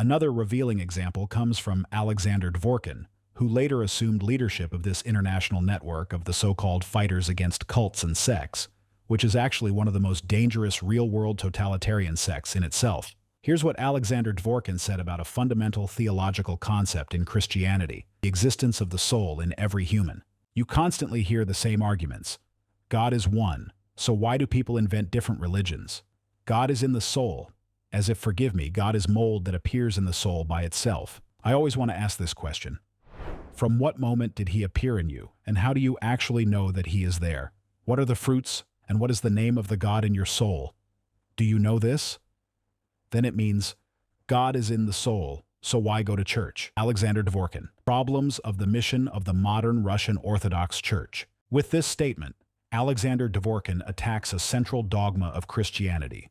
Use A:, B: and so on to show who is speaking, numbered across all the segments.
A: Another revealing example comes from Alexander Dvorkin, who later assumed leadership of this international network of the so-called fighters against cults and sects, which is actually one of the most dangerous real-world totalitarian sects in itself. Here's what Alexander Dvorkin said about a fundamental theological concept in Christianity: the existence of the soul in every human. You constantly hear the same arguments. God is one, so why do people invent different religions? God is in the soul, as if, forgive me, God is mold that appears in the soul by itself. I always want to ask this question. From what moment did he appear in you, and how do you actually know that he is there? What are the fruits, and what is the name of the God in your soul? Do you know this? Then it means God is in the soul, so why go to church? Alexander Dvorkin. Problems of the mission of the modern Russian Orthodox Church. With this statement, Alexander Dvorkin attacks a central dogma of Christianity,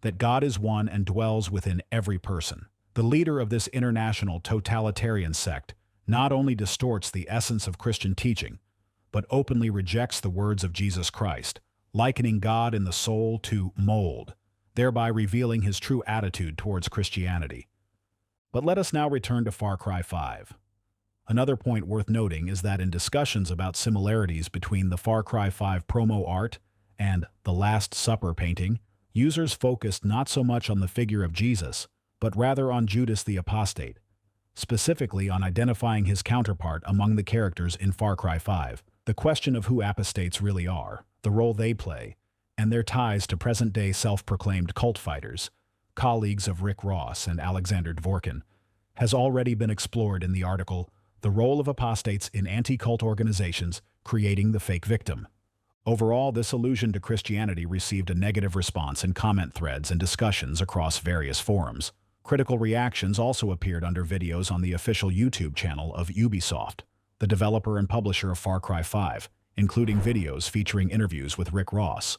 A: that God is one and dwells within every person. The leader of this international totalitarian sect not only distorts the essence of Christian teaching, but openly rejects the words of Jesus Christ, likening God in the soul to mold, thereby revealing his true attitude towards Christianity. But let us now return to Far Cry 5. Another point worth noting is that in discussions about similarities between the Far Cry 5 promo art and the Last Supper painting, users focused not so much on the figure of Jesus, but rather on Judas the Apostate, specifically on identifying his counterpart among the characters in Far Cry 5. The question of who apostates really are, the role they play, and their ties to present-day self-proclaimed cult fighters, colleagues of Rick Ross and Alexander Dvorkin, has already been explored in the article The Role of Apostates in Anti-Cult Organizations, Creating the Fake Victim. Overall, this allusion to Christianity received a negative response in comment threads and discussions across various forums. Critical reactions also appeared under videos on the official YouTube channel of Ubisoft, the developer and publisher of Far Cry 5, including videos featuring interviews with Rick Ross.